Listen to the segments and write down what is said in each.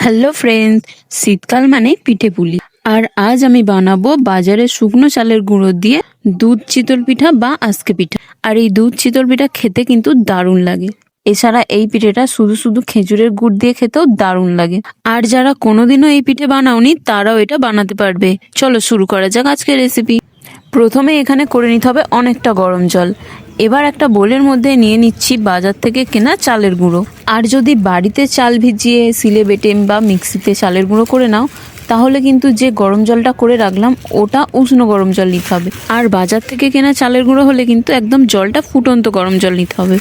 Hello friends, শীতকাল মানে পিঠে পুলি। আর আজ আমি বানাবো বাজারের শুকনো চালের গুঁড়ো দিয়ে দুধ চিতল পিঠা বা আজকে পিঠা। আর এই দুধ চিতল পিঠা খেতে কিন্তু দারুণ লাগে। এছাড়া এই পিঠেটা শুধু শুধু খেজুরের গুড় দিয়ে খেতেও দারুণ লাগে। আর যারা কোনোদিনও এই পিঠে বানাওনি তারাও এটা বানাতে পারবে। চলো শুরু করা যাক আজকের রেসিপি। প্রথমে এখানে করে নিতে হবে অনেকটা গরম জল। এবার একটা বোলের মধ্যে নিয়ে নিচ্ছি বাজার থেকে কেনা চালের গুঁড়ো। আর যদি বাড়িতে চাল ভিজিয়ে সিলে বেটে বা মিক্সিতে চালের গুঁড়ো করে নাও, তাহলে কিন্তু যে গরম জলটা করে রাখলাম ওটা উষ্ণ গরম জল নিতে হবে। আর বাজার থেকে কেনা চালের গুঁড়ো হলে কিন্তু একদম জলটা ফুটন্ত গরম জল নিতে হবে।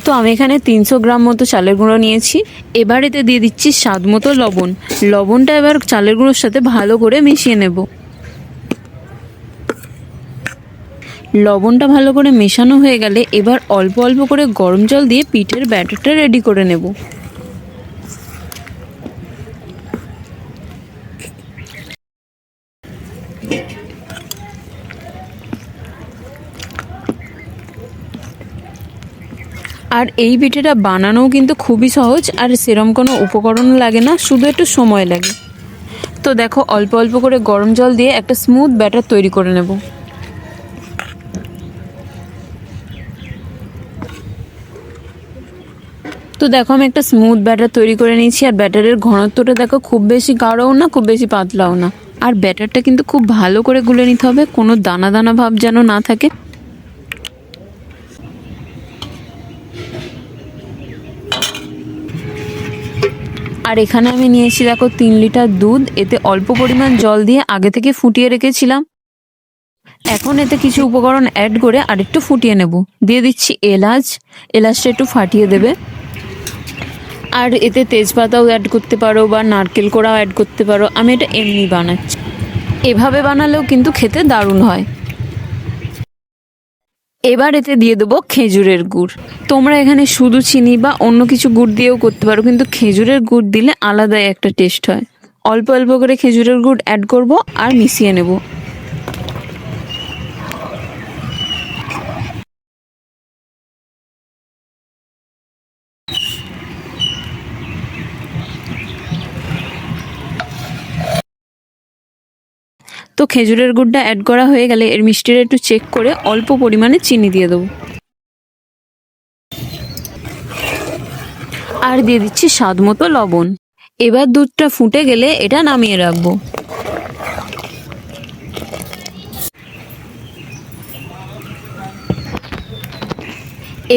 তো আমি এখানে 300 গ্রাম মতো চালের গুঁড়ো নিয়েছি। এবার এতে দিয়ে দিচ্ছি স্বাদ মতো লবণ। লবণটা এবার চালের গুঁড়োর সাথে ভালো করে মিশিয়ে নেব। লবণটা ভালো করে মেশানো হয়ে গেলে এবার অল্প অল্প করে গরম জল দিয়ে পিঠের ব্যাটারটা রেডি করে নেব। আর এই পিঠেটা বানানোও কিন্তু খুবই সহজ, আর সেরম কোনো উপকরণও লাগে না, শুধু একটু সময় লাগে। তো দেখো অল্প অল্প করে গরম জল দিয়ে একটা স্মুথ ব্যাটার তৈরি করে নেব। তো দেখো আমি একটা স্মুথ ব্যাটার তৈরি করে নিয়েছি। আর ব্যাটারের ঘনত্বটা দেখো খুব বেশি গাঢ়ও না, খুব বেশি পাতলাও না। আর ব্যাটারটা কিন্তু খুব ভালো করে গুলে নিতে হবে, কোনো দানা দানা ভাব যেন না থাকে। আর এখানে আমি নিয়েছি দেখো 3 লিটার দুধ। এতে অল্প পরিমাণ জল দিয়ে আগে থেকে ফুটিয়ে রেখেছিলাম। এখন এতে কিছু উপকরণ অ্যাড করে আরেকটু ফুটিয়ে নেব। দিয়ে দিচ্ছি এলাচ। এলাচটা একটু ফাটিয়ে দেবে। আর এতে তেজপাতাও অ্যাড করতে পারো বা নারকেল কোড়াও অ্যাড করতে পারো। আমি এটা এমনি বানাচ্ছি। এভাবে বানালেও কিন্তু খেতে দারুণ হয়। এবার এতে দিয়ে দেবো খেজুরের গুড়। তোমরা এখানে শুধু চিনি বা অন্য কিছু গুড় দিয়েও করতে পারো, কিন্তু খেজুরের গুড় দিলে আলাদাই একটা টেস্ট হয়। অল্প অল্প করে খেজুরের গুড় অ্যাড করব আর মিশিয়ে নেব। তো খেজুরের গুড়টা অ্যাড করা হয়ে গেলে এর মিষ্টিটা একটু চেক করে অল্প পরিমাণে চিনি দিয়ে দেবো। আর দিয়ে দিচ্ছি স্বাদ মতো লবণ। এবার দুধটা ফুটে গেলে এটা নামিয়ে রাখবো।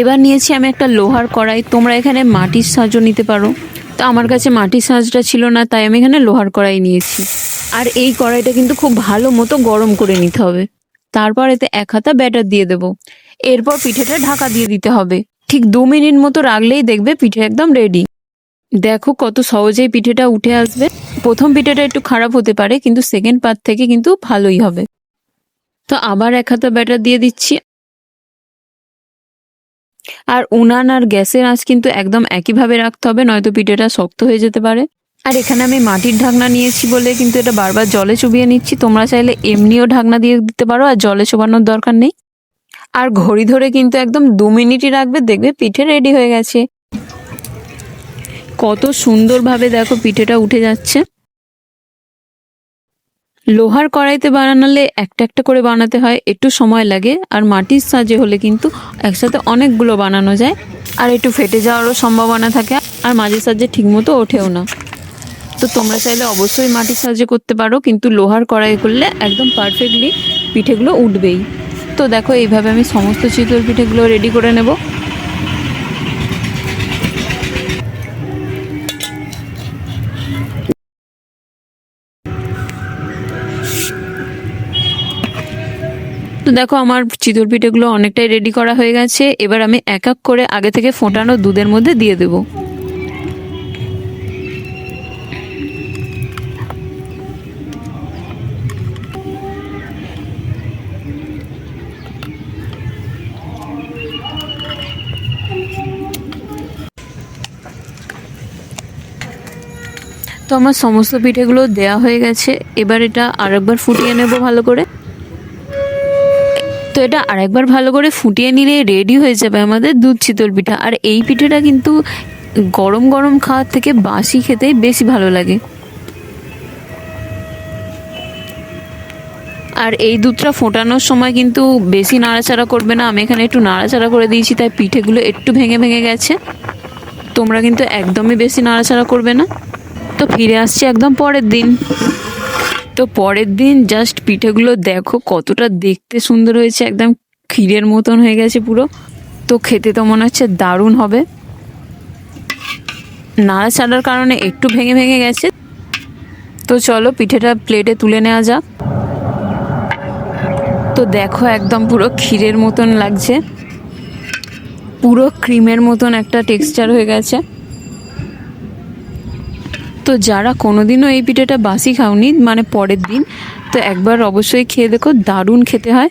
এবার নিয়েছি আমি একটা লোহার কড়াই। তোমরা এখানে মাটির সাজও নিতে পারো। তো আমার কাছে মাটির সাজটা ছিল না, তাই আমি এখানে লোহার কড়াই নিয়েছি। আর এই কড়াইটা কিন্তু খুব ভালো মতো গরম করে নিতে হবে। তারপর এতে 1 হাতা ব্যাটার দিয়ে দেবো। এরপর পিঠেটা ঢাকা দিয়ে দিতে হবে। ঠিক 2 মিনিট মতো রাখলেই দেখবে পিঠে একদম রেডি। দেখো কত সহজেই পিঠেটা উঠে আসবে। প্রথম পিঠেটা একটু খারাপ হতে পারে, কিন্তু সেকেন্ড পার্ট থেকে কিন্তু ভালোই হবে। তো আবার 1 হাতা ব্যাটার দিয়ে দিচ্ছি। আর উনান আর গ্যাসের আঁচ কিন্তু একদম একইভাবে রাখতে হবে, নয়তো পিঠেটা শক্ত হয়ে যেতে পারে। আর এখানে আমি মাটির ঢাকনা নিয়েছি বলে কিন্তু এটা বারবার জলে চুবিয়ে নিচ্ছি। তোমরা চাইলে এমনিও ঢাকনা দিয়ে দিতে পারো, আর জলে চোবানোর দরকার নেই। আর ঘড়ি ধরে কিন্তু একদম 2 মিনিটই রাখবে, দেখবে পিঠে রেডি হয়ে গেছে। কত সুন্দরভাবে দেখো পিঠেটা উঠে যাচ্ছে। লোহার কড়াইতে বানালে একটা একটা করে বানাতে হয়, একটু সময় লাগে। আর মাটির সাজে হলে কিন্তু একসাথে অনেকগুলো বানানো যায়। আর একটু ফেটে যাওয়ারও সম্ভাবনা থাকে, আর মাঝের সাজে ঠিকমতো ওঠেও না। তো তোমরা চাইলে অবশ্যই মাটির সাজে করতে পারো, কিন্তু লোহার কড়াই করলে একদম পারফেক্টলি পিঠেগুলো উঠবেই। তো দেখো এইভাবে আমি সমস্ত চিতল পিঠেগুলো রেডি করে নেব। তো দেখো আমার চিতল পিঠেগুলো অনেকটাই রেডি করা হয়ে গেছে। এবার আমি এক এক করে আগে থেকে ফোটানো দুধের মধ্যে দিয়ে দেব। তো আমার সমস্ত পিঠেগুলো দেয়া হয়ে গেছে। এবার এটা আরেকবার ফুটিয়ে নেব ভালো করে। তো এটা আরেকবার ভালো করে ফুটিয়ে নিলে রেডি হয়ে যাবে আমাদের দুধ চিতল পিঠা। আর এই পিঠেটা কিন্তু গরম গরম খাওয়ার থেকে বাসি খেতেই বেশি ভালো লাগে। আর এই দুধটা ফোটানোর সময় কিন্তু বেশি নাড়াচাড়া করবে না। আমি এখানে একটু নাড়াচাড়া করে দিয়েছি, তাই পিঠেগুলো একটু ভেঙে ভেঙে গেছে। তোমরা কিন্তু একদমই বেশি নাড়াচাড়া করবে না। তো ফিরে আসছি একদম পরের দিন। তো পরের দিন জাস্ট পিঠেগুলো দেখো কতটা দেখতে সুন্দর হয়েছে, একদম ক্ষীরের মতন হয়ে গেছে পুরো। তো খেতে তো মনে হচ্ছে দারুণ হবে। নাড়াচাড়ার কারণে একটু ভেঙে ভেঙে গেছে। তো চলো পিঠেটা প্লেটে তুলে নেওয়া যাক। তো দেখো একদম পুরো ক্ষীরের মতন লাগছে, পুরো ক্রিমের মতন একটা টেক্সচার হয়ে গেছে। তো যারা কোনোদিনও এই পিঠেটা বাসি খাওনি, মানে পরের দিন, তো একবার অবশ্যই খেয়ে দেখো, দারুণ খেতে হয়।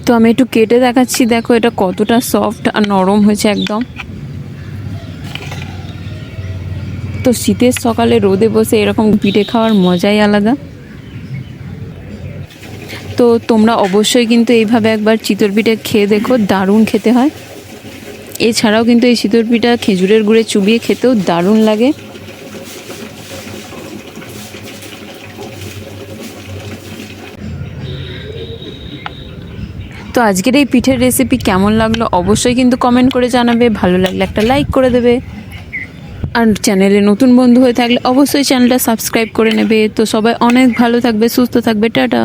তো আমি একটু কেটে দেখাচ্ছি, দেখো এটা কতটা সফট আর নরম হয়েছে একদম। তো শীতের সকালে রোদে বসে এরকম পিঠে খাওয়ার মজাই আলাদা। তো তোমরা অবশ্যই কিন্তু এইভাবে একবার চিতল পিঠে খেয়ে দেখো, দারুণ খেতে হয়। এছাড়াও কিন্তু এই চিতল পিঠা খেজুরের গুড়ে চুবিয়ে খেতেও দারুণ লাগে। তো আজকের এই পিঠের রেসিপি কেমন লাগলো অবশ্যই কিন্তু কমেন্ট করে জানাবে। ভালো লাগলে একটা লাইক করে দেবে। আর চ্যানেলে নতুন বন্ধু হয়ে থাকলে অবশ্যই চ্যানেলটা সাবস্ক্রাইব করে নেবে। তো সবাই অনেক ভালো থাকবে, সুস্থ থাকবে। টাটা।